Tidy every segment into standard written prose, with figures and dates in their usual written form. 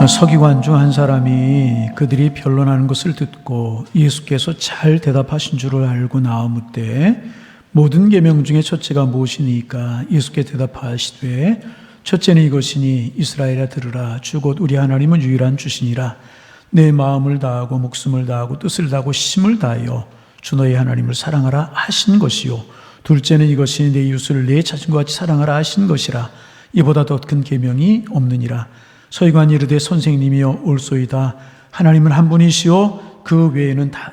서기관 중 한 사람이 그들이 변론하는 것을 듣고 예수께서 잘 대답하신 줄을 알고 나아묻되 모든 계명 중에 첫째가 무엇이니까? 예수께 대답하시되 첫째는 이것이니 이스라엘아 들으라. 주 곧 우리 하나님은 유일한 주시니라. 내 마음을 다하고 목숨을 다하고 뜻을 다하고 힘을 다하여 주 너희 하나님을 사랑하라 하신 것이요 둘째는 이것이니 내 이웃을 내 자신과 같이 사랑하라 하신 것이라. 이보다 더 큰 계명이 없느니라. 서기관이 이르되 선생님이여 옳소이다. 하나님은 한 분이시요 그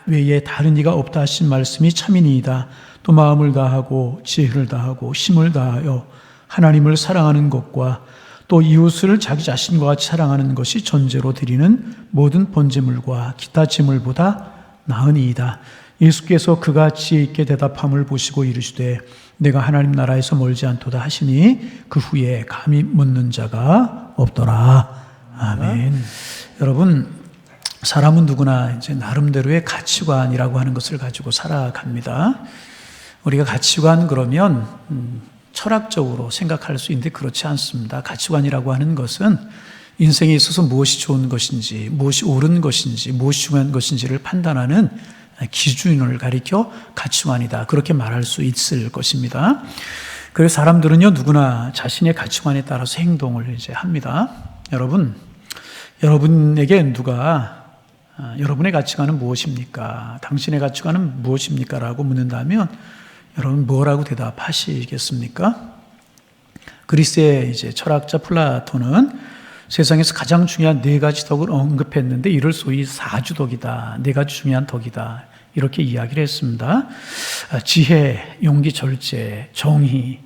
외에 다른 이가 없다 하신 말씀이 참이니이다. 또 마음을 다하고 지혜를 다하고 힘을 다하여 하나님을 사랑하는 것과 또 이웃을 자기 자신과 같이 사랑하는 것이 전제로 드리는 모든 번제물과 기타 제물보다 나으니이다. 예수께서 그같이 있게 대답함을 보시고 이르시되 내가 하나님 나라에서 멀지 않도다 하시니 그 후에 감히 묻는 자가 없더라. 아멘. 여러분, 사람은 누구나 이제 나름대로의 가치관이라고 하는 것을 가지고 살아갑니다. 우리가 가치관 그러면 철학적으로 생각할 수 있는데 그렇지 않습니다. 가치관이라고 하는 것은 인생에 있어서 무엇이 좋은 것인지, 무엇이 옳은 것인지, 무엇이 중요한 것인지를 판단하는 기준을 가리켜 가치관이다. 그렇게 말할 수 있을 것입니다. 그래서 사람들은요, 누구나 자신의 가치관에 따라서 행동을 이제 합니다. 여러분에게 누가 여러분의 가치관은 무엇입니까? 당신의 가치관은 무엇입니까? 라고 묻는다면 여러분 뭐라고 대답하시겠습니까? 그리스의 이제 철학자 플라톤은 세상에서 가장 중요한 네 가지 덕을 언급했는데 이를 소위 사주덕이다. 네 가지 중요한 덕이다. 이렇게 이야기를 했습니다. 지혜, 용기, 절제, 정의.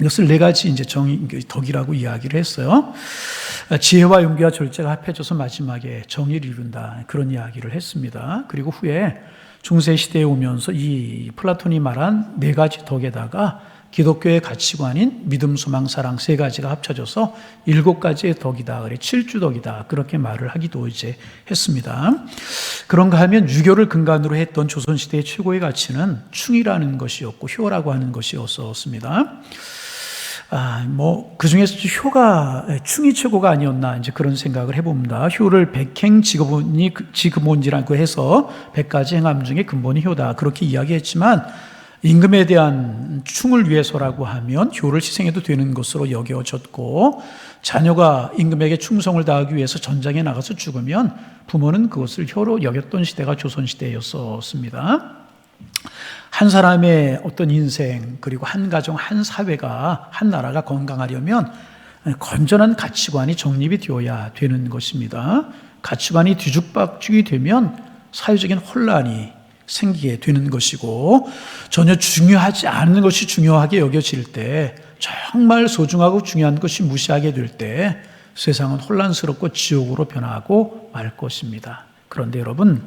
이것을 네 가지 이제 덕이라고 이야기를 했어요. 지혜와 용기와 절제가 합해져서 마지막에 정의를 이룬다. 그런 이야기를 했습니다. 그리고 후에 중세 시대에 오면서 이 플라톤이 말한 네 가지 덕에다가 기독교의 가치관인 믿음, 소망, 사랑 세 가지가 합쳐져서 7가지의 덕이다. 그래 7주덕이다. 그렇게 말을 하기도 이제 했습니다. 그런가 하면 유교를 근간으로 했던 조선시대의 최고의 가치는 충이라는 것이었고 효라고 하는 것이었습니다. 그 중에서 충이 최고가 아니었나, 이제 그런 생각을 해봅니다. 효를 백행 지급원지라고 해서 100가지 행함 중에 근본이 효다. 그렇게 이야기했지만, 임금에 대한 충을 위해서라고 하면 효를 희생해도 되는 것으로 여겨졌고, 자녀가 임금에게 충성을 다하기 위해서 전장에 나가서 죽으면 부모는 그것을 효로 여겼던 시대가 조선시대였었습니다. 한 사람의 어떤 인생, 그리고 한 가정, 한 사회가, 한 나라가 건강하려면 건전한 가치관이 정립이 되어야 되는 것입니다. 가치관이 뒤죽박죽이 되면 사회적인 혼란이 생기게 되는 것이고, 전혀 중요하지 않은 것이 중요하게 여겨질 때, 정말 소중하고 중요한 것이 무시하게 될 때 세상은 혼란스럽고 지옥으로 변하고 말 것입니다. 그런데 여러분,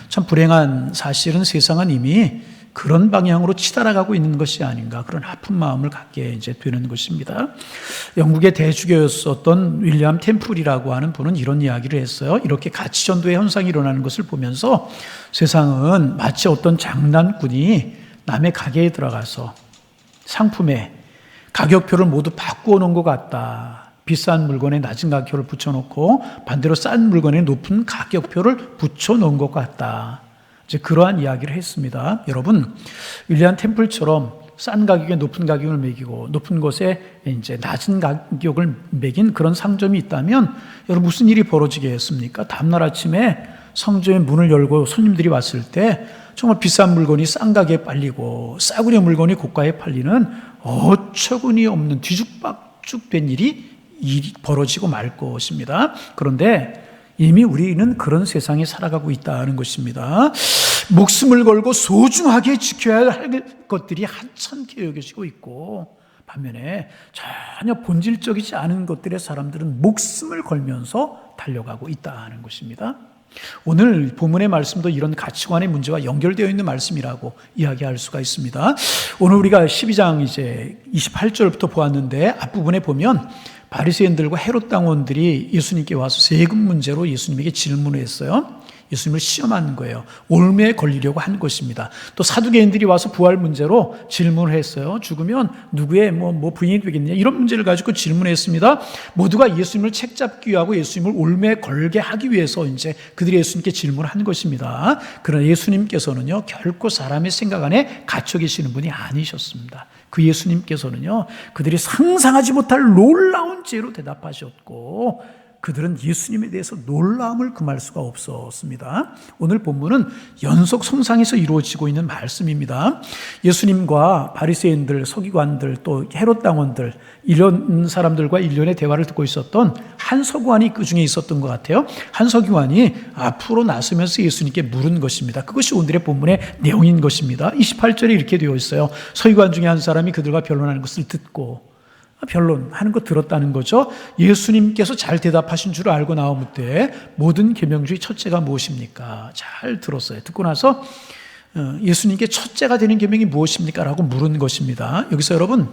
참 불행한 사실은 세상은 이미 그런 방향으로 치달아가고 있는 것이 아닌가, 그런 아픈 마음을 갖게 이제 되는 것입니다. 영국의 대주교였었던 윌리엄 템플이라고 하는 분은 이런 이야기를 했어요. 이렇게 가치전도의 현상이 일어나는 것을 보면서 세상은 마치 어떤 장난꾼이 남의 가게에 들어가서 상품에 가격표를 모두 바꾸어 놓은 것 같다. 비싼 물건에 낮은 가격표를 붙여놓고 반대로 싼 물건에 높은 가격표를 붙여놓은 것 같다. 이제 그러한 이야기를 했습니다. 여러분, 윌리엄 템플처럼 싼 가격에 높은 가격을 매기고 높은 곳에 이제 낮은 가격을 매긴 그런 상점이 있다면 여러분 무슨 일이 벌어지겠습니까? 다음날 아침에 상점의 문을 열고 손님들이 왔을 때 정말 비싼 물건이 싼 가격에 팔리고 싸구려 물건이 고가에 팔리는 어처구니 없는 뒤죽박죽된 일이 벌어지고 말 것입니다. 그런데 이미 우리는 그런 세상에 살아가고 있다는 것입니다. 목숨을 걸고 소중하게 지켜야 할 것들이 한참게 여겨지고 있고, 반면에 전혀 본질적이지 않은 것들의 사람들은 목숨을 걸면서 달려가고 있다는 것입니다. 오늘 본문의 말씀도 이런 가치관의 문제와 연결되어 있는 말씀이라고 이야기할 수가 있습니다. 오늘 우리가 12장 이제 28절부터 보았는데 앞부분에 보면 바리새인들과 헤롯 당원들이 예수님께 와서 세금 문제로 예수님에게 질문을 했어요. 예수님을 시험하는 거예요. 올무에 걸리려고 한 것입니다. 또 사두개인들이 와서 부활 문제로 질문을 했어요. 죽으면 누구의 부인이 되겠냐, 이런 문제를 가지고 질문했습니다. 모두가 예수님을 책잡기 위하고 예수님을 올무에 걸게 하기 위해서 이제 그들이 예수님께 질문한 것입니다. 그러나 예수님께서는요, 결코 사람의 생각 안에 갇혀 계시는 분이 아니셨습니다. 그 예수님께서는요, 그들이 상상하지 못할 놀라운 지혜로 대답하셨고, 그들은 예수님에 대해서 놀라움을 금할 수가 없었습니다. 오늘 본문은 연속 성상에서 이루어지고 있는 말씀입니다. 예수님과 바리새인들, 서기관들, 또 헤롯 당원들, 이런 사람들과 일련의 대화를 듣고 있었던 한 서기관이 그 중에 있었던 것 같아요. 한 서기관이 앞으로 나서면서 예수님께 물은 것입니다. 그것이 오늘의 본문의 내용인 것입니다. 28절에 이렇게 되어 있어요. 서기관 중에 한 사람이 그들과 변론하는 것을 듣고, 변론하는 거 들었다는 거죠. 예수님께서 잘 대답하신 줄 알고 나오므되 모든 계명 중에 첫째가 무엇입니까? 잘 들었어요. 듣고 나서 예수님께 첫째가 되는 계명이 무엇입니까? 라고 물은 것입니다. 여기서 여러분,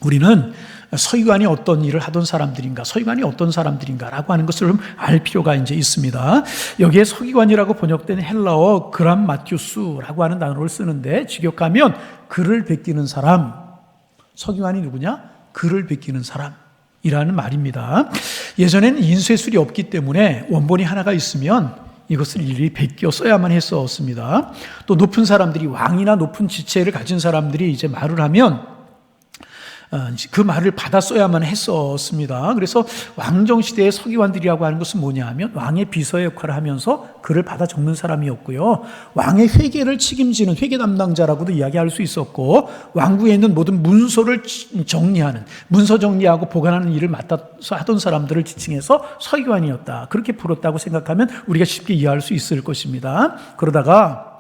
우리는 서기관이 어떤 일을 하던 사람들인가, 서기관이 어떤 사람들인가 라고 하는 것을 알 필요가 이제 있습니다. 여기에 서기관이라고 번역된 헬라어 그람마티우스라고 하는 단어를 쓰는데, 직역하면 글을 베끼는 사람. 서기관이 누구냐? 글을 베끼는 사람이라는 말입니다. 예전에는 인쇄술이 없기 때문에 원본이 하나가 있으면 이것을 일일이 베껴 써야만 했었습니다. 또 높은 사람들이, 왕이나 높은 지체를 가진 사람들이 이제 말을 하면 그 말을 받아 써야만 했었습니다. 그래서 왕정시대의 서기관들이라고 하는 것은 뭐냐 하면 왕의 비서의 역할을 하면서 글을 받아 적는 사람이었고요, 왕의 회계를 책임지는 회계 담당자라고도 이야기할 수 있었고, 왕궁에 있는 모든 문서를 정리하는, 문서 정리하고 보관하는 일을 맡아서 하던 사람들을 지칭해서 서기관이었다, 그렇게 불렀다고 생각하면 우리가 쉽게 이해할 수 있을 것입니다. 그러다가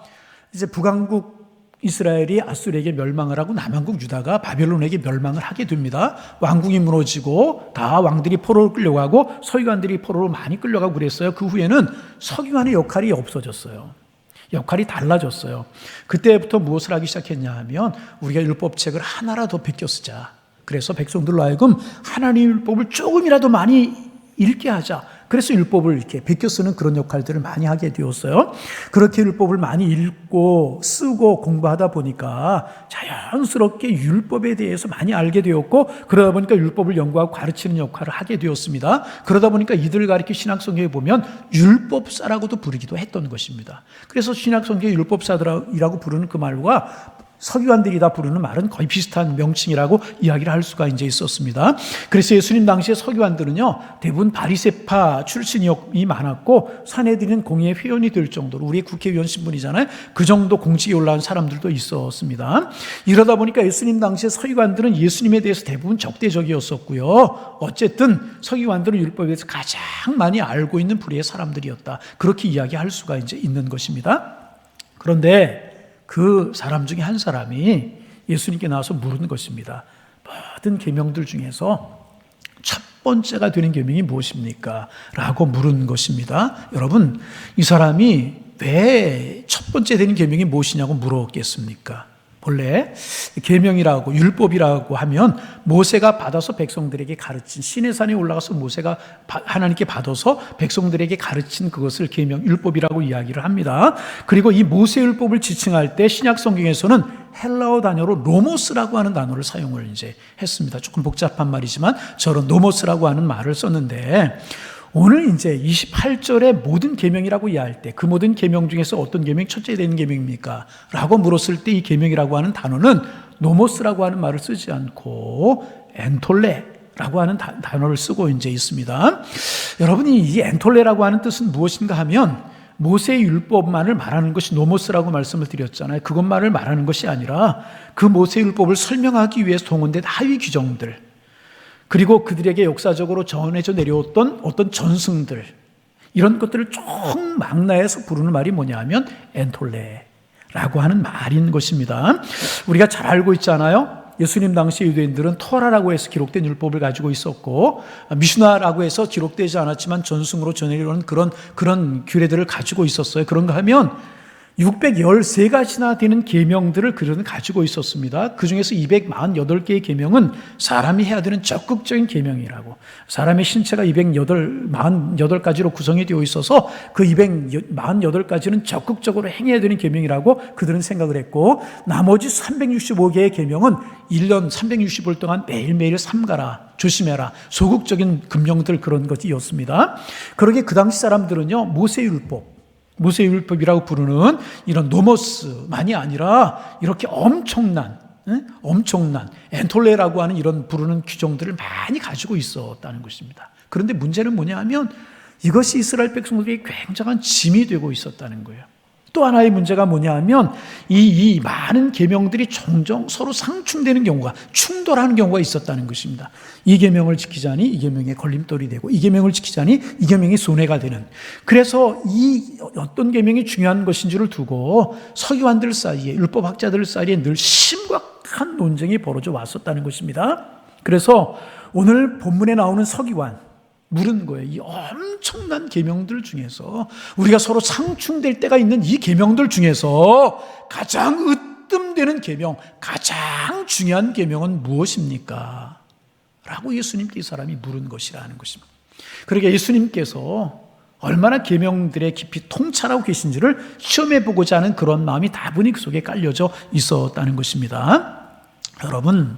이제 북왕국 이스라엘이 아수르에게 멸망을 하고 남왕국 유다가 바벨론에게 멸망을 하게 됩니다. 왕궁이 무너지고 다 왕들이 포로로 끌려가고 서기관들이 포로로 많이 끌려가고 그랬어요. 그 후에는 서기관의 역할이 없어졌어요. 역할이 달라졌어요. 그때부터 무엇을 하기 시작했냐 하면, 우리가 율법책을 하나라도 베껴 쓰자. 그래서 백성들로 하여금 하나님의 율법을 조금이라도 많이 읽게 하자. 그래서 율법을 이렇게 베껴 쓰는 그런 역할들을 많이 하게 되었어요. 그렇게 율법을 많이 읽고 쓰고 공부하다 보니까 자연스럽게 율법에 대해서 많이 알게 되었고, 그러다 보니까 율법을 연구하고 가르치는 역할을 하게 되었습니다. 그러다 보니까 이들을 가리켜 신약성경에 보면 율법사라고도 부르기도 했던 것입니다. 그래서 신약성경에 율법사들이라고 부르는 그 말과 서기관들이 다 부르는 말은 거의 비슷한 명칭이라고 이야기를 할 수가 이제 있었습니다. 그래서 예수님 당시의 서기관들은요, 대부분 바리새파 출신이 많았고, 사내들은 공의회 회원이 될 정도로, 우리의 국회의원 신분이잖아요. 그 정도 공직에 올라온 사람들도 있었습니다. 이러다 보니까 예수님 당시의 서기관들은 예수님에 대해서 대부분 적대적이었었고요. 어쨌든 서기관들은 율법에 대해서 가장 많이 알고 있는 부류의 사람들이었다, 그렇게 이야기할 수가 이제 있는 것입니다. 그런데 그 사람 중에 한 사람이 예수님께 나와서 물은 것입니다. 모든 계명들 중에서 첫 번째가 되는 계명이 무엇입니까? 라고 물은 것입니다. 여러분, 이 사람이 왜 첫 번째 되는 계명이 무엇이냐고 물었겠습니까? 본래 계명이라고, 율법이라고 하면 모세가 받아서 백성들에게 가르친, 시내산에 올라가서 모세가 하나님께 받아서 백성들에게 가르친 그것을 계명, 율법이라고 이야기를 합니다. 그리고 이 모세 율법을 지칭할 때 신약 성경에서는 헬라어 단어로 노모스라고 하는 단어를 사용을 이제 했습니다. 조금 복잡한 말이지만 저런 노모스라고 하는 말을 썼는데, 오늘 이제 28절에 모든 계명이라고 이해할 때 그 모든 계명 중에서 어떤 계명이 첫째 되는 계명입니까? 라고 물었을 때 이 계명이라고 하는 단어는 노모스라고 하는 말을 쓰지 않고 엔톨레라고 하는 단어를 쓰고 이제 있습니다. 여러분이 이 엔톨레라고 하는 뜻은 무엇인가 하면, 모세의 율법만을 말하는 것이 노모스라고 말씀을 드렸잖아요. 그것만을 말하는 것이 아니라 그 모세의 율법을 설명하기 위해서 동원된 하위 규정들, 그리고 그들에게 역사적으로 전해져 내려왔던 어떤 전승들, 이런 것들을 쭉 망라해서 부르는 말이 뭐냐 하면 엔톨레라고 하는 말인 것입니다. 우리가 잘 알고 있잖아요. 예수님 당시 유대인들은 토라라고 해서 기록된 율법을 가지고 있었고, 미슈나라고 해서 기록되지 않았지만 전승으로 전해려오는 그런 규례들을 가지고 있었어요. 그런가 하면 613가지나 되는 계명들을 그들은 가지고 있었습니다. 그 중에서 248개의 계명은 사람이 해야 되는 적극적인 계명이라고. 사람의 신체가 248가지로 구성이 되어 있어서 그 248가지는 적극적으로 행해야 되는 계명이라고 그들은 생각을 했고, 나머지 365개의 계명은 1년 365일 동안 매일매일 삼가라, 조심해라, 소극적인 금령들, 그런 것이었습니다. 그러게 그 당시 사람들은요, 모세율법이라고 부르는 이런 노모스만이 아니라 이렇게 엄청난 엔톨레라고 하는 이런 부르는 규정들을 많이 가지고 있었다는 것입니다. 그런데 문제는 뭐냐 하면 이것이 이스라엘 백성들에게 굉장한 짐이 되고 있었다는 거예요. 또 하나의 문제가 뭐냐 하면 이 많은 계명들이 종종 서로 상충되는 경우가, 충돌하는 경우가 있었다는 것입니다. 이 계명을 지키자니 이 계명에 걸림돌이 되고, 이 계명을 지키자니 이 계명이 손해가 되는. 그래서 이 어떤 계명이 중요한 것인지를 두고 서기관들 사이에, 율법학자들 사이에 늘 심각한 논쟁이 벌어져 왔었다는 것입니다. 그래서 오늘 본문에 나오는 서기관 물은 거예요. 이 엄청난 계명들 중에서, 우리가 서로 상충될 때가 있는 이 계명들 중에서 가장 으뜸되는 계명, 가장 중요한 계명은 무엇입니까? 라고 예수님께 이 사람이 물은 것이라는 것입니다. 그러니까 예수님께서 얼마나 계명들에 깊이 통찰하고 계신지를 시험해 보고자 하는 그런 마음이 다분히 그 속에 깔려져 있었다는 것입니다. 여러분,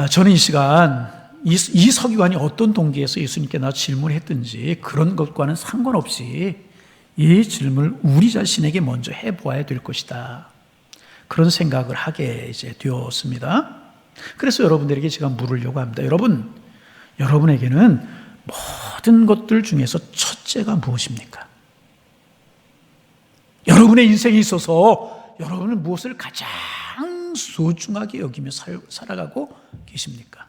저는 이 시간 이 서기관이 어떤 동기에서 예수님께 나와 질문을 했든지 그런 것과는 상관없이 이 질문을 우리 자신에게 먼저 해보아야 될 것이다, 그런 생각을 하게 이제 되었습니다. 그래서 여러분들에게 제가 물으려고 합니다. 여러분에게는 모든 것들 중에서 첫째가 무엇입니까? 여러분의 인생에 있어서 여러분은 무엇을 가장 소중하게 여기며 살아가고 계십니까?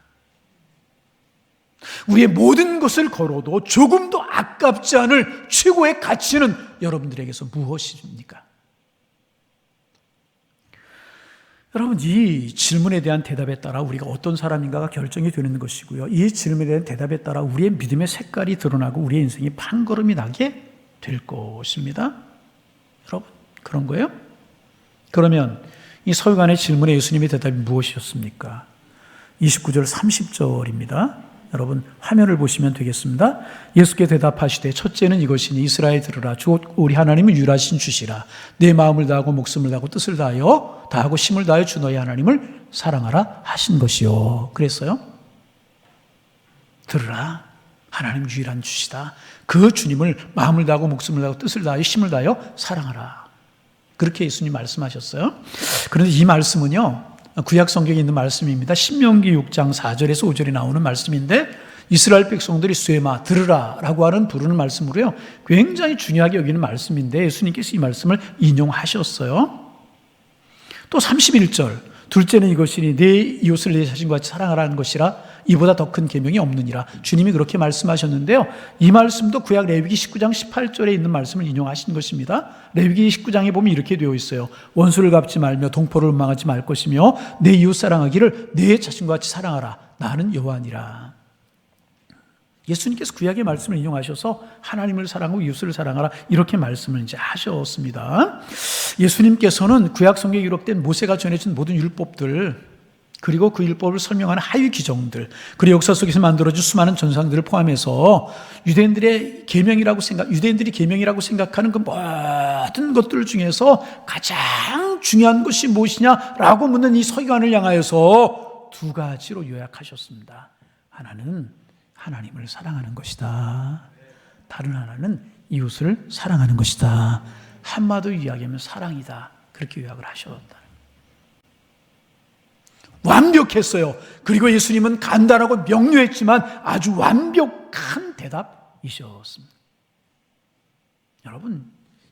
우리의 모든 것을 걸어도 조금도 아깝지 않을 최고의 가치는 여러분들에게서 무엇입니까? 여러분, 이 질문에 대한 대답에 따라 우리가 어떤 사람인가가 결정이 되는 것이고요, 이 질문에 대한 대답에 따라 우리의 믿음의 색깔이 드러나고 우리의 인생이 판걸음이 나게 될 것입니다. 여러분, 그런 거예요? 그러면 이 서기관의 질문에 예수님의 대답이 무엇이었습니까? 29절 30절입니다. 여러분, 화면을 보시면 되겠습니다. 예수께 대답하시되 첫째는 이것이니 이스라엘 들으라. 주 우리 하나님은 유일하신 주시라. 내 마음을 다하고 목숨을 다하고 뜻을 다하고 힘을 다하여 주 너희 하나님을 사랑하라 하신 것이요. 그랬어요. 들으라. 하나님 유일한 주시다. 그 주님을 마음을 다하고 목숨을 다하고 뜻을 다하여 힘을 다하여 사랑하라. 그렇게 예수님 말씀하셨어요. 그런데 이 말씀은요, 구약 성경에 있는 말씀입니다. 신명기 6장 4절에서 5절에 나오는 말씀인데, 이스라엘 백성들이 쇠마, 들으라 라고 하는 부르는 말씀으로요, 굉장히 중요하게 여기는 말씀인데 예수님께서 이 말씀을 인용하셨어요. 또 31절, 둘째는 이것이니 내 이웃을 내 자신과 같이 사랑하라는 것이라. 이보다 더 큰 계명이 없느니라. 주님이 그렇게 말씀하셨는데요, 이 말씀도 구약 레위기 19장 18절에 있는 말씀을 인용하신 것입니다. 레위기 19장에 보면 이렇게 되어 있어요. 원수를 갚지 말며 동포를 원망하지 말 것이며 내 이웃 사랑하기를 내 자신과 같이 사랑하라. 나는 여호와니라. 예수님께서 구약의 말씀을 인용하셔서 하나님을 사랑하고 이웃을 사랑하라, 이렇게 말씀을 이제 하셨습니다. 예수님께서는 구약 성경에 기록된 모세가 전해준 모든 율법들, 그리고 그 율법을 설명하는 하위 규정들, 그리고 역사 속에서 만들어진 수많은 전상들을 포함해서 유대인들이 계명이라고 생각하는 그 모든 것들 중에서 가장 중요한 것이 무엇이냐라고 묻는 이 서기관을 향하여서 두 가지로 요약하셨습니다. 하나는 하나님을 사랑하는 것이다. 다른 하나는 이웃을 사랑하는 것이다. 한마디로 이야기하면 사랑이다. 그렇게 요약을 하셨다. 완벽했어요. 그리고 예수님은 간단하고 명료했지만 아주 완벽한 대답이셨습니다. 여러분,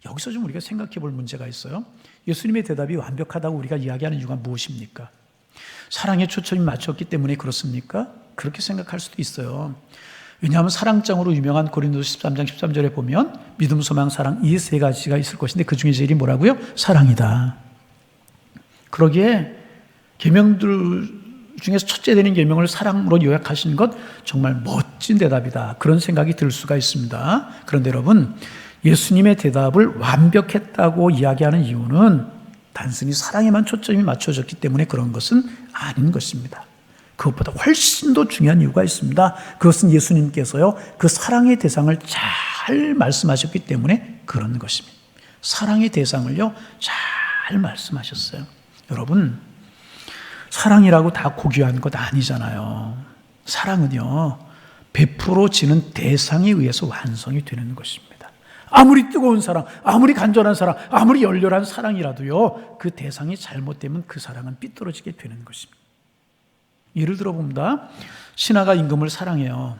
여기서 좀 우리가 생각해 볼 문제가 있어요. 예수님의 대답이 완벽하다고 우리가 이야기하는 이유가 무엇입니까? 사랑에 초점이 맞췄기 때문에 그렇습니까? 그렇게 생각할 수도 있어요. 왜냐하면 사랑장으로 유명한 고린도서 13장 13절에 보면 믿음, 소망, 사랑, 이 세 가지가 있을 것인데 그 중에 제일이 뭐라고요? 사랑이다. 그러기에 계명들 중에서 첫째 되는 계명을 사랑으로 요약하신 것 정말 멋진 대답이다, 그런 생각이 들 수가 있습니다. 그런데 여러분, 예수님의 대답을 완벽했다고 이야기하는 이유는 단순히 사랑에만 초점이 맞춰졌기 때문에 그런 것은 아닌 것입니다. 그것보다 훨씬 더 중요한 이유가 있습니다. 그것은 예수님께서요, 그 사랑의 대상을 잘 말씀하셨기 때문에 그런 것입니다. 사랑의 대상을요, 잘 말씀하셨어요. 여러분, 사랑이라고 다 고귀한 것 아니잖아요. 사랑은요, 베풀어지는 대상에 의해서 완성이 되는 것입니다. 아무리 뜨거운 사랑, 아무리 간절한 사랑, 아무리 열렬한 사랑이라도요, 그 대상이 잘못되면 그 사랑은 삐뚤어지게 되는 것입니다. 예를 들어 봅니다. 신하가 임금을 사랑해요.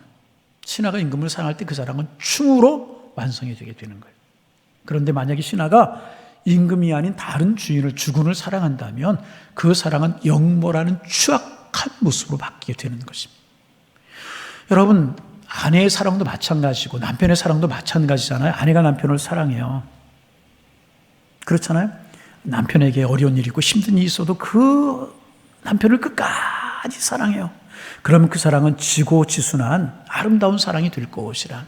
신하가 임금을 사랑할 때 그 사랑은 충으로 완성이 되게 되는 거예요. 그런데 만약에 신하가 임금이 아닌 다른 주인을, 주군을 사랑한다면 그 사랑은 영모라는 추악한 모습으로 바뀌게 되는 것입니다. 여러분, 아내의 사랑도 마찬가지고 남편의 사랑도 마찬가지잖아요. 아내가 남편을 사랑해요. 그렇잖아요. 남편에게 어려운 일이 있고 힘든 일이 있어도 그 남편을 끝까지 사랑해요. 그러면 그 사랑은 지고지순한 아름다운 사랑이 될 것이라.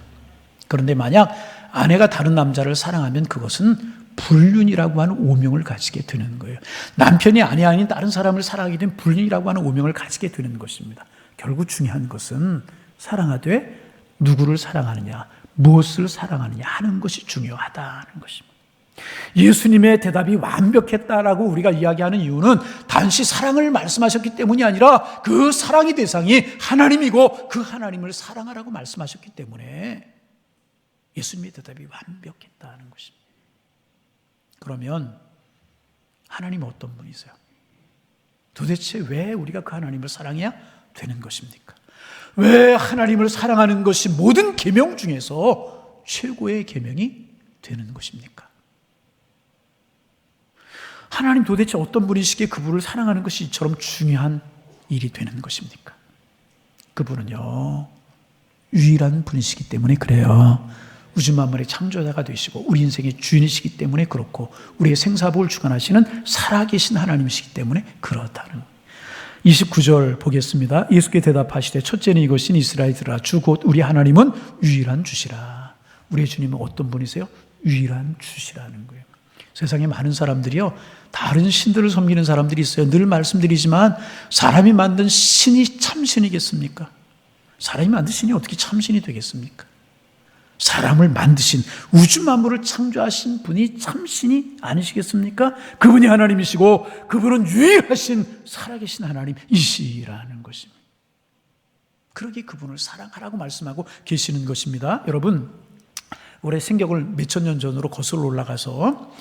그런데 만약 아내가 다른 남자를 사랑하면 그것은 불륜이라고 하는 오명을 가지게 되는 거예요. 남편이 아내 아닌 다른 사람을 사랑하게 되면 불륜이라고 하는 오명을 가지게 되는 것입니다. 결국 중요한 것은 사랑하되 누구를 사랑하느냐, 무엇을 사랑하느냐 하는 것이 중요하다는 것입니다. 예수님의 대답이 완벽했다라고 우리가 이야기하는 이유는 단지 사랑을 말씀하셨기 때문이 아니라 그 사랑의 대상이 하나님이고 그 하나님을 사랑하라고 말씀하셨기 때문에 예수님의 대답이 완벽했다는 것입니다. 그러면 하나님은 어떤 분이세요? 도대체 왜 우리가 그 하나님을 사랑해야 되는 것입니까? 왜 하나님을 사랑하는 것이 모든 계명 중에서 최고의 계명이 되는 것입니까? 하나님 도대체 어떤 분이시기에 그분을 사랑하는 것이 이처럼 중요한 일이 되는 것입니까? 그분은요, 유일한 분이시기 때문에 그래요. 우주 만물의 창조자가 되시고 우리 인생의 주인이시기 때문에 그렇고 우리의 생사복을 주관하시는 살아계신 하나님이시기 때문에 그렇다는 29절 보겠습니다. 예수께 대답하시되 첫째는 이것인 이스라엘들아 주 곧 우리 하나님은 유일한 주시라. 우리의 주님은 어떤 분이세요? 유일한 주시라는 거예요. 세상에 많은 사람들이요, 다른 신들을 섬기는 사람들이 있어요. 늘 말씀드리지만 사람이 만든 신이 참신이겠습니까? 사람이 만든 신이 어떻게 참신이 되겠습니까? 사람을 만드신 우주 만물을 창조하신 분이 참신이 아니시겠습니까? 그분이 하나님이시고 그분은 유일하신 살아계신 하나님이시라는 것입니다. 그러기에 그분을 사랑하라고 말씀하고 계시는 것입니다. 여러분, 올해 생격을 몇천 년 전으로 거슬러 올라가서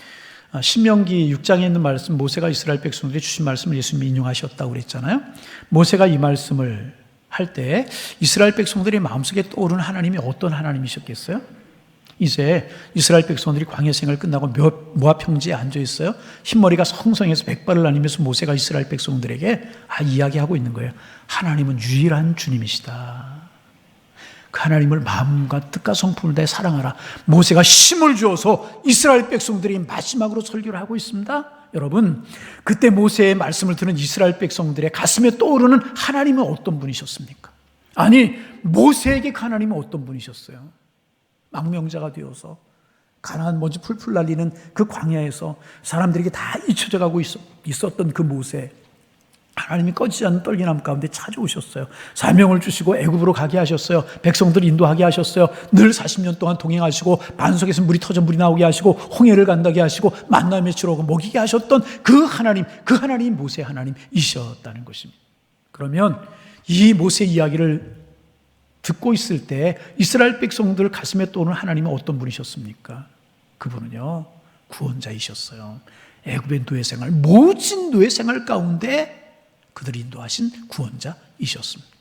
신명기 6장에 있는 말씀, 모세가 이스라엘 백성들에게 주신 말씀을 예수님이 인용하셨다고 그랬잖아요. 모세가 이 말씀을 할 때 이스라엘 백성들의 마음속에 떠오르는 하나님이 어떤 하나님이셨겠어요? 이제 이스라엘 백성들이 광야 생활 끝나고 모압 평지에 앉아 있어요. 흰머리가 성성해서 백발을 나뉘면서 모세가 이스라엘 백성들에게 이야기하고 있는 거예요. 하나님은 유일한 주님이시다. 그 하나님을 마음과 뜻과 성품을 다해 사랑하라. 모세가 힘을 주어서 이스라엘 백성들이 마지막으로 설교를 하고 있습니다. 여러분, 그때 모세의 말씀을 듣는 이스라엘 백성들의 가슴에 떠오르는 하나님은 어떤 분이셨습니까? 아니, 모세에게 그 하나님은 어떤 분이셨어요? 망명자가 되어서 가나안 먼지 풀풀 날리는 그 광야에서 사람들에게 다 잊혀져 가고 있었던 그 모세, 하나님이 꺼지지 않는 떨기나무 가운데 찾아오셨어요. 사명을 주시고 애굽으로 가게 하셨어요. 백성들을 인도하게 하셨어요. 늘 40년 동안 동행하시고 반석에서 물이 터져 물이 나오게 하시고 홍해를 간다게 하시고 만나 맺히러 오고 먹이게 하셨던 그 하나님이 모세 하나님이셨다는 것입니다. 그러면 이 모세 이야기를 듣고 있을 때 이스라엘 백성들 가슴에 떠오르는 하나님은 어떤 분이셨습니까? 그분은요, 구원자이셨어요. 애굽의 노예 생활, 모진 노예 생활 가운데 그들이 인도하신 구원자이셨습니다.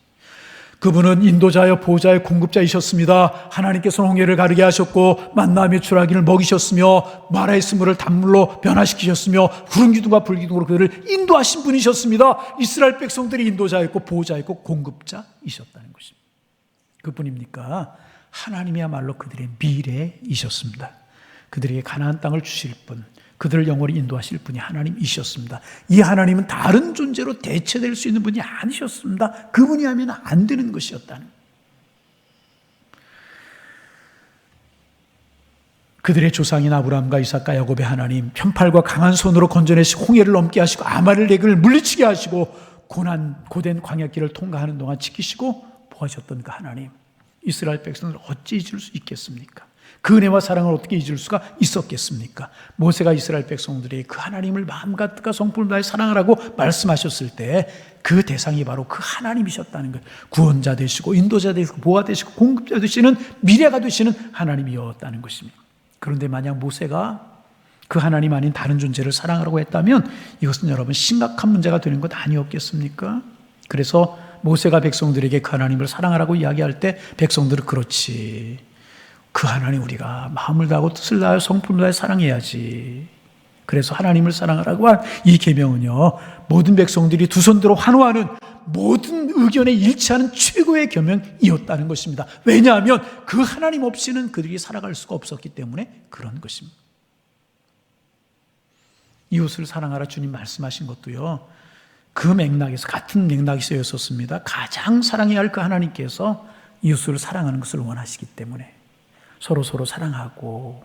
그분은 인도자여 보호자여 공급자이셨습니다. 하나님께서는 홍해를 가르게 하셨고 만나 메추라기를 먹이셨으며 마라의 스물을 단물로 변화시키셨으며 구름 기둥과 불 기둥으로 그들을 인도하신 분이셨습니다. 이스라엘 백성들이 인도자였고 보호자였고 공급자이셨다는 것입니다. 그뿐입니까? 하나님이야말로 그들의 미래이셨습니다. 그들에게 가나안 땅을 주실 분, 그들을 영원히 인도하실 분이 하나님이셨습니다. 이 하나님은 다른 존재로 대체될 수 있는 분이 아니셨습니다. 그분이 하면 안 되는 것이었다는. 그들의 조상인 아브라함과 이삭과 야곱의 하나님, 편팔과 강한 손으로 건져내시고 홍해를 넘게 하시고 아말렉을 물리치게 하시고 고된 광야길을 통과하는 동안 지키시고 보하셨던 그 하나님, 이스라엘 백성을 어찌 잊을 수 있겠습니까? 그 은혜와 사랑을 어떻게 잊을 수가 있었겠습니까? 모세가 이스라엘 백성들이 그 하나님을 마음과 뜻과 성품을 다해 사랑하라고 말씀하셨을 때 그 대상이 바로 그 하나님이셨다는 것, 구원자 되시고 인도자 되시고 보호자 되시고 공급자 되시는 미래가 되시는 하나님이었다는 것입니다. 그런데 만약 모세가 그 하나님 아닌 다른 존재를 사랑하라고 했다면 이것은 여러분 심각한 문제가 되는 것 아니었겠습니까? 그래서 모세가 백성들에게 그 하나님을 사랑하라고 이야기할 때 백성들은 그렇지, 그 하나님 우리가 마음을 다하고 뜻을 다하여 성품을 다해 사랑해야지. 그래서 하나님을 사랑하라고 한 이 계명은요, 모든 백성들이 두 손들어 환호하는, 모든 의견에 일치하는 최고의 계명이었다는 것입니다. 왜냐하면 그 하나님 없이는 그들이 살아갈 수가 없었기 때문에 그런 것입니다. 이웃을 사랑하라 주님 말씀하신 것도요, 그 맥락에서, 같은 맥락에서였었습니다. 가장 사랑해야 할 그 하나님께서 이웃을 사랑하는 것을 원하시기 때문에 서로 사랑하고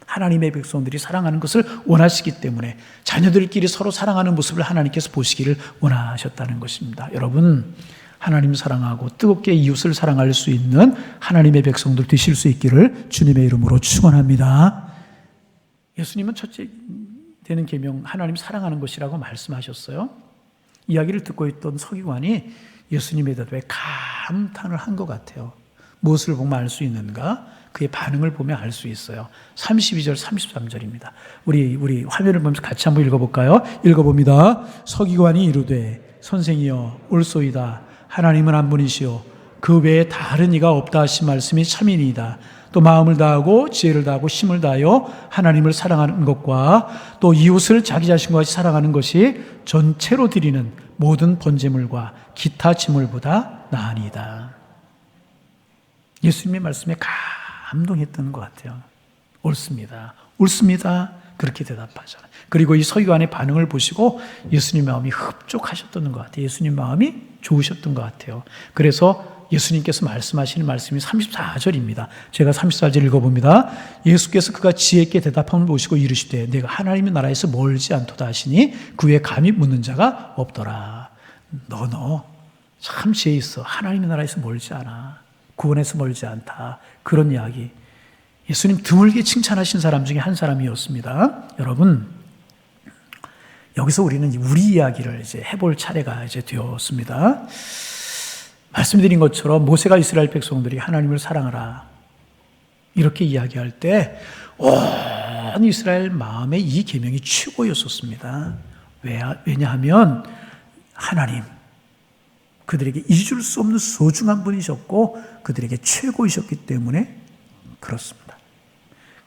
하나님의 백성들이 사랑하는 것을 원하시기 때문에 자녀들끼리 서로 사랑하는 모습을 하나님께서 보시기를 원하셨다는 것입니다. 여러분, 하나님 사랑하고 뜨겁게 이웃을 사랑할 수 있는 하나님의 백성들 되실 수 있기를 주님의 이름으로 축원합니다. 예수님은 첫째 되는 계명, 하나님 사랑하는 것이라고 말씀하셨어요. 이야기를 듣고 있던 서기관이 예수님에 대해 감탄을 한 것 같아요. 무엇을 보면 알 수 있는가? 그의 반응을 보면 알 수 있어요. 32절, 33절입니다. 우리 화면을 보면서 같이 한번 읽어볼까요? 읽어봅니다. 서기관이 이르되 선생이여 옳소이다. 하나님은 한 분이시오. 그 외에 다른 이가 없다 하신 말씀이 참이니이다. 또 마음을 다하고 지혜를 다하고 힘을 다하여 하나님을 사랑하는 것과 또 이웃을 자기 자신과 같이 사랑하는 것이 전체로 드리는 모든 번제물과 기타 제물보다 나으니이다. 예수님의 말씀에 감동했던 것 같아요. 옳습니다. 옳습니다. 그렇게 대답하잖아요. 그리고 이 서기관의 반응을 보시고 예수님 마음이 흡족하셨던 것 같아요. 예수님 마음이 좋으셨던 것 같아요. 그래서 예수님께서 말씀하시는 말씀이 34절입니다. 제가 34절 읽어봅니다. 예수께서 그가 지혜 있게 대답함을 보시고 이르시되 내가 하나님의 나라에서 멀지 않도다 하시니 그 위에 감히 묻는 자가 없더라. 너 참 지혜 있어. 하나님의 나라에서 멀지 않아. 구원에서 멀지 않다. 그런 이야기. 예수님 드물게 칭찬하신 사람 중에 한 사람이었습니다. 여러분, 여기서 우리는 우리 이야기를 이제 해볼 차례가 이제 되었습니다. 말씀드린 것처럼 모세가 이스라엘 백성들이 하나님을 사랑하라 이렇게 이야기할 때 온 이스라엘 마음에 이 계명이 최고였었습니다. 왜냐하면 하나님, 그들에게 잊을 수 없는 소중한 분이셨고 그들에게 최고이셨기 때문에 그렇습니다.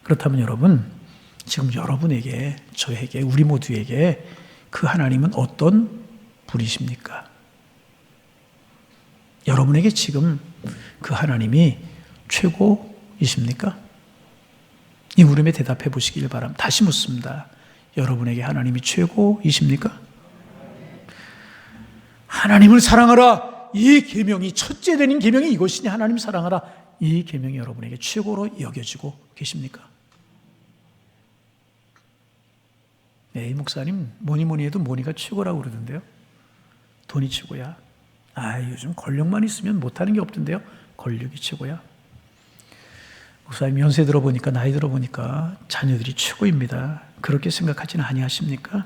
그렇다면 여러분, 지금 여러분에게, 저에게, 우리 모두에게 그 하나님은 어떤 분이십니까? 여러분에게 지금 그 하나님이 최고이십니까? 이 물음에 대답해 보시길 바랍니다. 다시 묻습니다. 여러분에게 하나님이 최고이십니까? 하나님을 사랑하라. 이 계명이 첫째 되는 계명이 이것이니 하나님 사랑하라. 이 계명이 여러분에게 최고로 여겨지고 계십니까? 네, 이 목사님 뭐니 해도 뭐니가 최고라고 그러던데요. 돈이 최고야. 요즘 권력만 있으면 못하는 게 없던데요. 권력이 최고야. 목사님 연세 들어보니까, 나이 들어보니까 자녀들이 최고입니다. 그렇게 생각하지는 아니하십니까?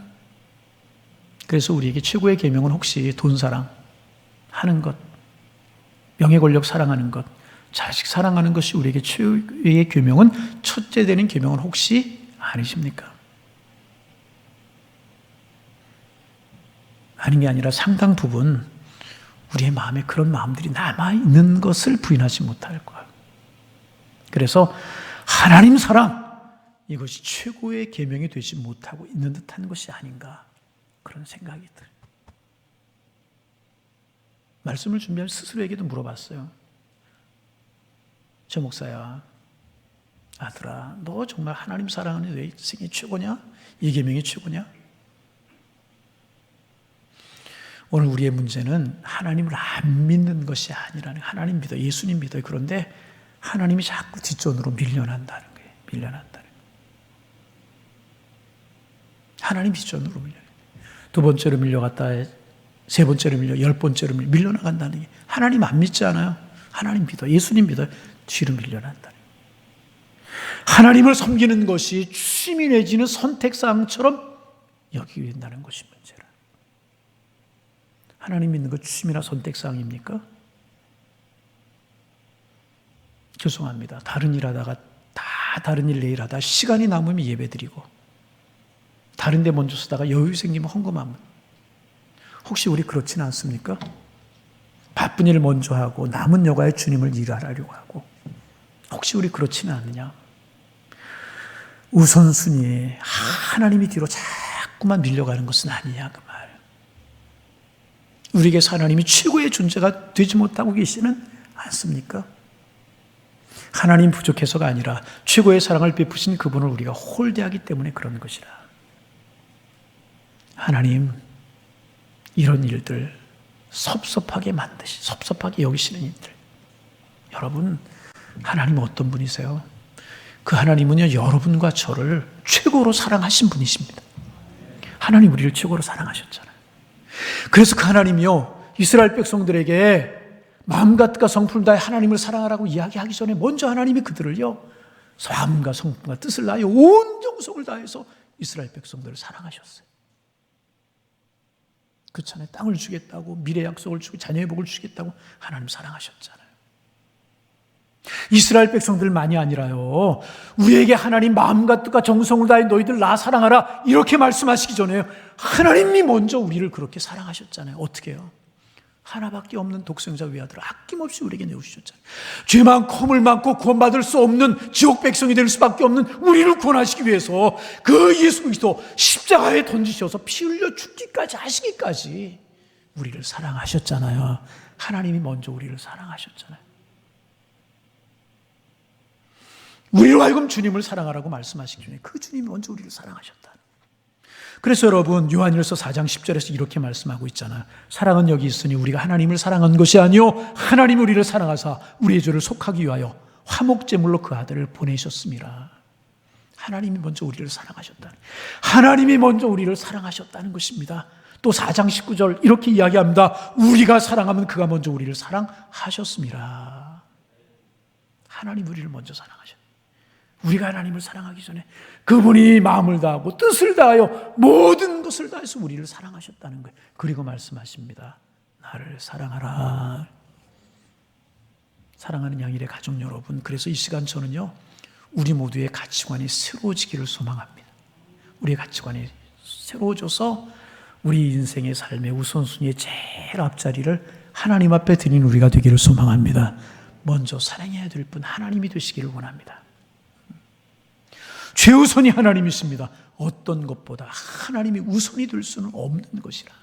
그래서 우리에게 최고의 계명은 혹시 돈 사랑하는 것, 명예 권력 사랑하는 것, 자식 사랑하는 것이 우리에게 최고의 계명은, 첫째 되는 계명은 혹시 아니십니까? 아닌 게 아니라 상당 부분 우리의 마음에 그런 마음들이 남아있는 것을 부인하지 못할 거예요. 그래서 하나님 사랑, 이것이 최고의 계명이 되지 못하고 있는 듯한 것이 아닌가, 그런 생각이 들어요. 말씀을 준비할 스스로에게도 물어봤어요. 저 목사야, 아들아, 너 정말 하나님 사랑하는 내 인생이 최고냐? 이 계명이 최고냐? 오늘 우리의 문제는 하나님을 안 믿는 것이 아니라는, 하나님 믿어, 예수님 믿어. 그런데 하나님이 자꾸 뒷전으로 밀려난다는 거예요. 밀려난다는 거예요. 하나님 비전으로 밀려요. 두 번째로 밀려갔다, 세 번째로 밀려, 10번째로 밀려나간다는 게 하나님 안 믿지 않아요? 하나님 믿어, 예수님 믿어, 뒤로 밀려난다는 게. 하나님을 섬기는 것이 취미 내지는 선택사항처럼 여기게 된다는 것이 문제라. 하나님 믿는 것 취미나 선택사항입니까? 죄송합니다. 다른 일 하다가 다른 일 내일 하다 시간이 남으면 예배드리고 다른 데 먼저 쓰다가 여유 생기면 헌금하면, 혹시 우리 그렇지는 않습니까? 바쁜 일 먼저 하고 남은 여가에 주님을 일하려고 하고, 혹시 우리 그렇지는 않느냐? 우선순위에 하나님이 뒤로 자꾸만 밀려가는 것은 아니냐, 그 말. 우리에게서 하나님이 최고의 존재가 되지 못하고 계시는 않습니까? 하나님 부족해서가 아니라 최고의 사랑을 베푸신 그분을 우리가 홀대하기 때문에 그런 것이라. 하나님, 이런 일들 섭섭하게 만드시, 섭섭하게 여기시는 일들. 여러분, 하나님은 어떤 분이세요? 그 하나님은요, 여러분과 저를 최고로 사랑하신 분이십니다. 하나님 우리를 최고로 사랑하셨잖아요. 그래서 그 하나님이요, 이스라엘 백성들에게 마음과 뜻과 성품을 다해 하나님을 사랑하라고 이야기하기 전에 먼저 하나님이 그들을요, 마음과 성품과 뜻을 다하여 온 정성을 다해서 이스라엘 백성들을 사랑하셨어요. 그 전에 땅을 주겠다고, 미래 약속을 주고 자녀의 복을 주겠다고 하나님 사랑하셨잖아요. 이스라엘 백성들만이 아니라요, 우리에게 하나님 마음과 뜻과 정성을 다해 너희들 나 사랑하라 이렇게 말씀하시기 전에 하나님이 먼저 우리를 그렇게 사랑하셨잖아요. 어떻게 해요? 하나밖에 없는 독생자 외아들을 아낌없이 우리에게 내어주셨잖아요. 죄 많고 허물 많고 구원받을 수 없는 지옥 백성이 될 수밖에 없는 우리를 구원하시기 위해서 그 예수 그리스도 십자가에 던지셔서 피 흘려 죽기까지 하시기까지 우리를 사랑하셨잖아요. 하나님이 먼저 우리를 사랑하셨잖아요. 우리로 하여금 주님을 사랑하라고 말씀하시기 전에 그 주님이 먼저 우리를 사랑하셨다. 그래서 여러분, 요한일서 4장 10절에서 이렇게 말씀하고 있잖아요. 사랑은 여기 있으니 우리가 하나님을 사랑한 것이 아니요 하나님이 우리를 사랑하사 우리의 죄를 속하기 위하여 화목제물로 그 아들을 보내셨습니다. 하나님이 먼저 우리를 사랑하셨다. 하나님이 먼저 우리를 사랑하셨다는 것입니다. 또 4장 19절 이렇게 이야기합니다. 우리가 사랑하면 그가 먼저 우리를 사랑하셨습니다. 하나님 우리를 먼저 사랑하셨다. 우리가 하나님을 사랑하기 전에 그분이 마음을 다하고 뜻을 다하여 모든 것을 다해서 우리를 사랑하셨다는 거예요. 그리고 말씀하십니다. 나를 사랑하라. 사랑하는 양일의 가족 여러분, 그래서 이 시간 저는요, 우리 모두의 가치관이 새로워지기를 소망합니다. 우리의 가치관이 새로워져서 우리 인생의 삶의 우선순위의 제일 앞자리를 하나님 앞에 드린 우리가 되기를 소망합니다. 먼저 사랑해야 될 분 하나님이 되시기를 원합니다. 최우선이 하나님이십니다. 어떤 것보다 하나님이 우선이 될 수는 없는 것이라.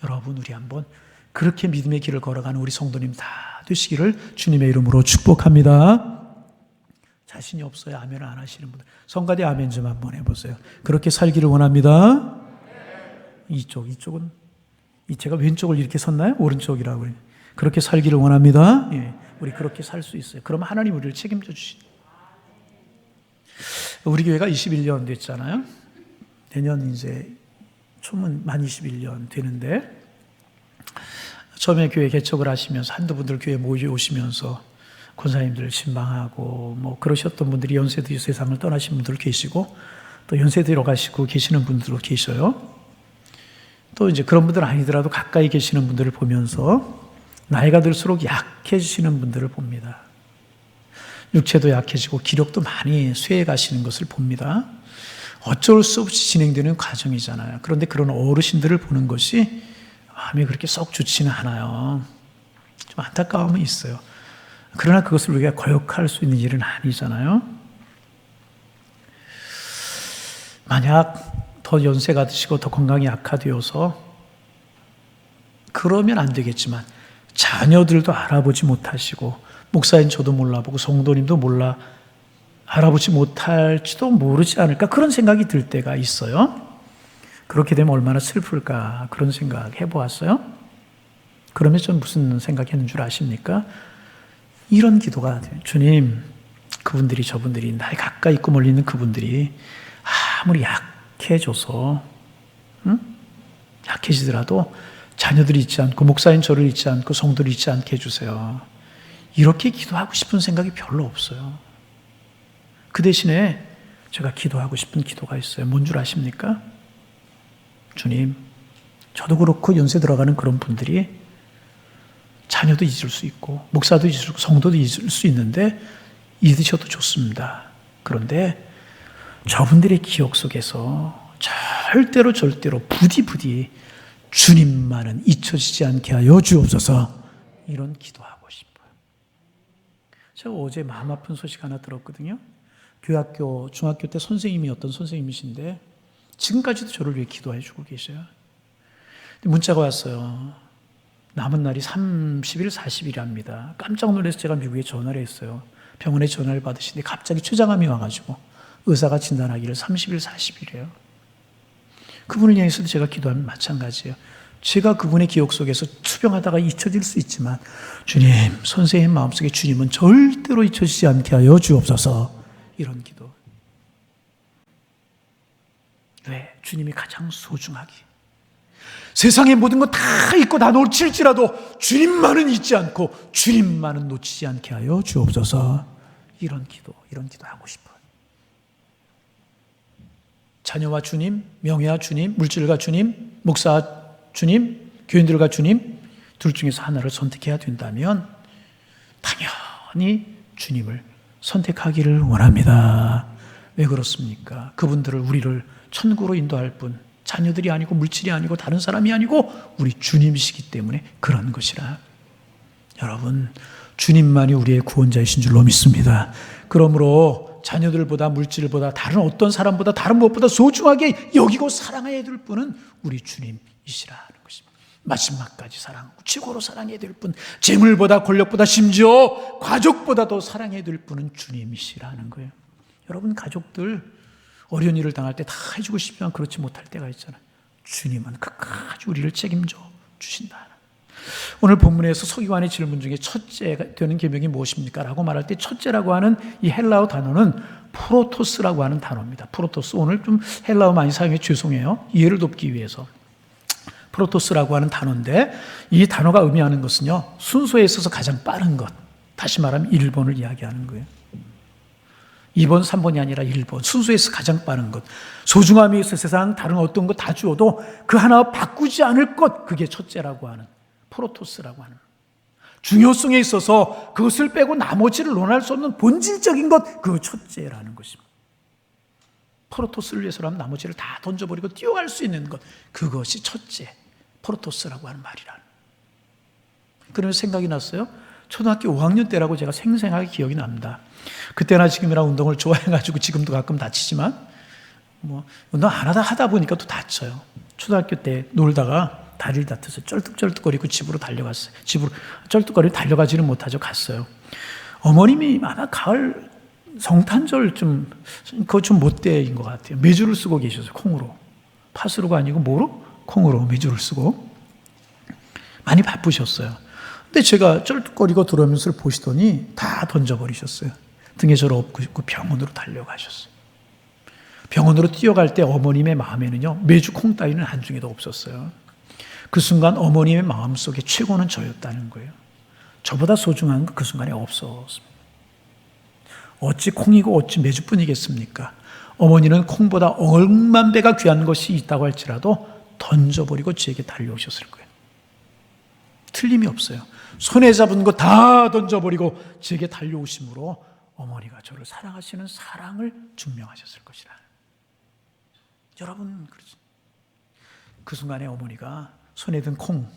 여러분, 우리 한번 그렇게 믿음의 길을 걸어가는 우리 성도님 다 되시기를 주님의 이름으로 축복합니다. 자신이 없어요? 아멘 안 하시는 분들 성가대 아멘 좀 한번 해보세요. 그렇게 살기를 원합니다. 이쪽은 제가 왼쪽을 이렇게 섰나요? 오른쪽이라고. 그렇게 살기를 원합니다. 예, 우리 그렇게 살 수 있어요. 그럼 하나님 우리를 책임져 주신다. 우리 교회가 21년 됐잖아요. 내년 이제 초면 만 21년 되는데, 처음에 교회 개척을 하시면서 한두 분들 교회 모여오시면서 권사님들 신방하고 뭐 그러셨던 분들이 연세도 세상을 떠나신 분들 계시고, 또 연세 들어가시고 계시는 분들도 계셔요. 또 이제 그런 분들 아니더라도 가까이 계시는 분들을 보면서 나이가 들수록 약해지시는 분들을 봅니다. 육체도 약해지고 기력도 많이 쇠해 가시는 것을 봅니다. 어쩔 수 없이 진행되는 과정이잖아요. 그런데 그런 어르신들을 보는 것이 마음이 그렇게 썩 좋지는 않아요. 좀 안타까움은 있어요. 그러나 그것을 우리가 거역할 수 있는 일은 아니잖아요. 만약 더 연세가 드시고 더 건강이 악화되어서 그러면 안 되겠지만, 자녀들도 알아보지 못하시고 목사인 저도 몰라보고 성도님도 알아보지 못할지도 모르지 않을까, 그런 생각이 들 때가 있어요. 그렇게 되면 얼마나 슬플까, 그런 생각 해보았어요. 그러면 전 무슨 생각했는 줄 아십니까? 이런 기도가 돼요. 주님, 그분들이 저분들이 나에 가까이 있고 멀리 있는 그분들이 아무리 약해져서 약해지더라도 자녀들이 잊지 않고 목사인 저를 잊지 않고 성도를 잊지 않게 해주세요. 이렇게 기도하고 싶은 생각이 별로 없어요. 그 대신에 제가 기도하고 싶은 기도가 있어요. 뭔 줄 아십니까? 주님, 저도 그렇고 연세 들어가는 그런 분들이 자녀도 잊을 수 있고 목사도 잊을 수 있고 성도도 잊을 수 있는데 잊으셔도 좋습니다. 그런데 저분들의 기억 속에서 절대로 부디 주님만은 잊혀지지 않게 하여 주옵소서. 이런 기도하고 싶어요. 제가 어제 마음 아픈 소식 하나 들었거든요. 교학교, 중학교 때 선생님이었던 선생님이신데 지금까지도 저를 위해 기도해 주고 계셔요. 문자가 왔어요. 남은 날이 30일, 40일이랍니다. 깜짝 놀라서 제가 미국에 전화를 했어요. 병원에 전화를 받으시는데 갑자기 췌장암이 와가지고 의사가 진단하기를 30일, 40일이에요. 그분을 향해서도 제가 기도하면 마찬가지예요. 제가 그분의 기억 속에서 투병하다가 잊혀질 수 있지만 주님, 선생님 마음속에 주님은 절대로 잊혀지지 않게 하여 주옵소서. 이런 기도. 왜? 주님이 가장 소중하기. 세상의 모든 것 다 잊고 다 놓칠지라도 주님만은 잊지 않고 주님만은 놓치지 않게 하여 주옵소서. 이런 기도 하고 싶어요. 자녀와 주님, 명예와 주님, 물질과 주님, 목사 주님, 교인들과 주님, 둘 중에서 하나를 선택해야 된다면 당연히 주님을 선택하기를 원합니다. 왜 그렇습니까? 그분들을, 우리를 천국으로 인도할 분, 자녀들이 아니고 물질이 아니고 다른 사람이 아니고 우리 주님이시기 때문에 그런 것이라. 여러분, 주님만이 우리의 구원자이신 줄로 믿습니다. 그러므로 자녀들보다 물질보다 다른 어떤 사람보다 다른 무엇보다 소중하게 여기고 사랑해야 될 분은 우리 주님이시라는 것입니다. 마지막까지 사랑하고 최고로 사랑해야 될 분, 재물보다 권력보다 심지어 가족보다 더 사랑해야 될 분은 주님이시라는 거예요. 여러분, 가족들 어려운 일을 당할 때 다 해주고 싶지만 그렇지 못할 때가 있잖아요. 주님은 끝까지 우리를 책임져 주신다. 오늘 본문에서 서기관의 질문 중에 첫째 되는 계명이 무엇입니까? 라고 말할 때 첫째라고 하는 이 헬라어 단어는 프로토스라고 하는 단어입니다. 프로토스. 오늘 좀 헬라어 많이 사용해 죄송해요. 이해를 돕기 위해서. 프로토스라고 하는 단어인데 이 단어가 의미하는 것은요, 순서에 있어서 가장 빠른 것. 다시 말하면 1번을 이야기하는 거예요. 2번, 3번이 아니라 1번. 순서에서 가장 빠른 것. 소중함이 있어 세상 다른 어떤 것 다 주어도 그 하나 바꾸지 않을 것. 그게 첫째라고 하는 프로토스라고 하는. 중요성에 있어서 그것을 빼고 나머지를 논할 수 없는 본질적인 것. 그 첫째라는 것입니다. 프로토스를 위해서라면 나머지를 다 던져버리고 뛰어갈 수 있는 것. 그것이 첫째. 프로토스라고 하는 말이라는. 그러면서 생각이 났어요. 초등학교 5학년 때라고 제가 생생하게 기억이 납니다. 그때나 지금이나 운동을 좋아해가지고 지금도 가끔 다치지만 운동 안 하다 보니까 또 다쳐요. 초등학교 때 놀다가 다리를 다쳐서 쩔뚝쩔뚝거리고 집으로 달려갔어요. 집으로 쩔뚝거리고 달려가지는 못하죠. 갔어요. 어머님이 아마 가을 성탄절 그거 좀 못때인 것 같아요. 메주를 쓰고 계셨어요. 콩으로. 팥으로가 아니고 뭐로? 콩으로 메주를 쓰고. 많이 바쁘셨어요. 근데 제가 쩔뚝거리고 들어오면서 보시더니 다 던져버리셨어요. 등에 저를 업고 병원으로 달려가셨어요. 병원으로 뛰어갈 때 어머님의 마음에는요, 메주 콩 따위는 한중에도 없었어요. 그 순간 어머님의 마음속에 최고는 저였다는 거예요. 저보다 소중한 건 그 순간에 없었습니다. 어찌 콩이고 어찌 메주뿐이겠습니까? 어머니는 콩보다 억만 배가 귀한 것이 있다고 할지라도 던져버리고 제게 달려오셨을 거예요. 틀림이 없어요. 손에 잡은 거 다 던져버리고 제게 달려오심으로 어머니가 저를 사랑하시는 사랑을 증명하셨을 것이라. 여러분, 그렇죠. 그 순간에 어머니가 손에 든 콩,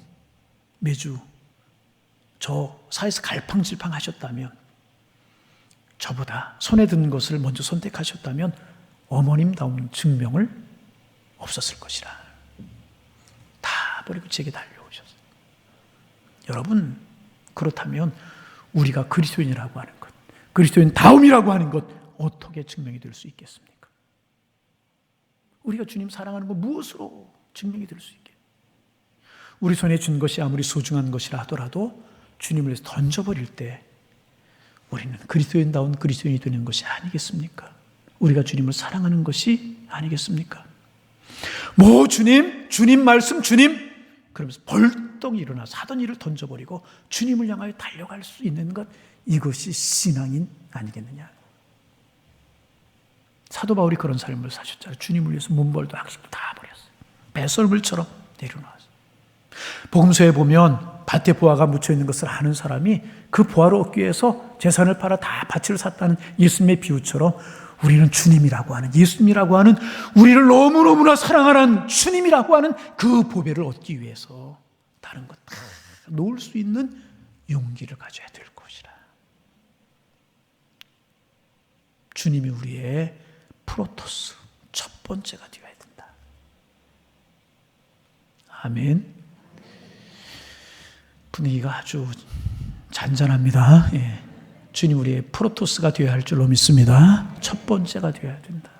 메주, 저 사이에서 갈팡질팡 하셨다면, 저보다 손에 든 것을 먼저 선택하셨다면 어머님다운 증명을 없었을 것이라. 다 버리고 제게 달려오셨어요. 여러분, 그렇다면 우리가 그리스도인이라고 하는 것, 그리스도인 다움이라고 하는 것 어떻게 증명이 될 수 있겠습니까? 우리가 주님 사랑하는 것 무엇으로 증명이 될 수 있게? 우리 손에 준 것이 아무리 소중한 것이라 하더라도 주님을 위해서 던져버릴 때 우리는 그리스도인다운 그리스도인이 되는 것이 아니겠습니까? 우리가 주님을 사랑하는 것이 아니겠습니까? 뭐 주님, 주님 말씀, 주님, 그러면서 벌떡 일어나서 하던 일을 던져버리고 주님을 향하여 달려갈 수 있는 것, 이것이 신앙인 아니겠느냐. 사도 바울이 그런 삶을 사셨잖아요. 주님을 위해서 문벌도 학식도 다 버렸어요. 배설물처럼 내려놓았어요. 복음서에 보면 밭에 보화가 묻혀있는 것을 아는 사람이 그 보화를 얻기 위해서 재산을 팔아 다 밭을 샀다는 예수님의 비유처럼, 우리는 주님이라고 하는, 예수님이라고 하는, 우리를 너무너무나 사랑하는 주님이라고 하는 그 보배를 얻기 위해서 다른 것 다 놓을 수 있는 용기를 가져야 될 것이라. 주님이 우리의 프로토스, 첫 번째가 되어야 된다. 아멘. 분위기가 아주 잔잔합니다. 예. 주님 우리의 프로토스가 되어야 할 줄로 믿습니다. 첫 번째가 되어야 된다.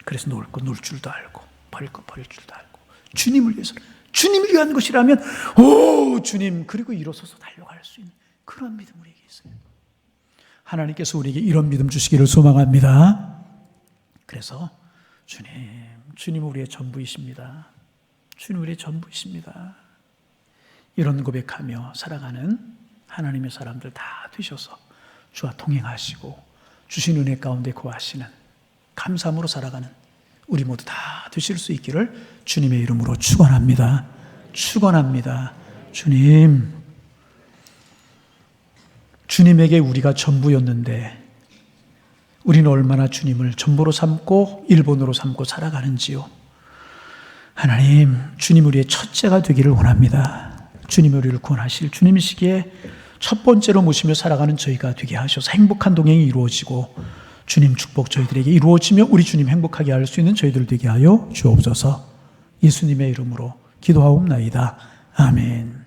그래서 놓을 거 놓을 줄도 알고, 버릴 거 버릴 줄도 알고, 주님을 위해서, 주님을 위한 것이라면 오 주님, 그리고 일어서서 달려갈 수 있는 그런 믿음 우리에게 있어요. 하나님께서 우리에게 이런 믿음 주시기를 소망합니다. 그래서 주님 우리의 전부이십니다. 주님 우리의 전부이십니다. 이런 고백하며 살아가는 하나님의 사람들 다 되셔서 주와 동행하시고 주신 은혜 가운데 거하시는, 감사함으로 살아가는 우리 모두 다 되실 수 있기를 주님의 이름으로 축원합니다. 축원합니다. 주님에게 우리가 전부였는데 우리는 얼마나 주님을 전부로 삼고 일본으로 삼고 살아가는지요. 하나님, 주님 우리의 첫째가 되기를 원합니다. 주님 우리를 구원하실 주님이시기에 첫 번째로 모시며 살아가는 저희가 되게 하셔서 행복한 동행이 이루어지고 주님 축복 저희들에게 이루어지며 우리 주님 행복하게 할 수 있는 저희들 되게 하여 주옵소서. 예수님의 이름으로 기도하옵나이다. 아멘.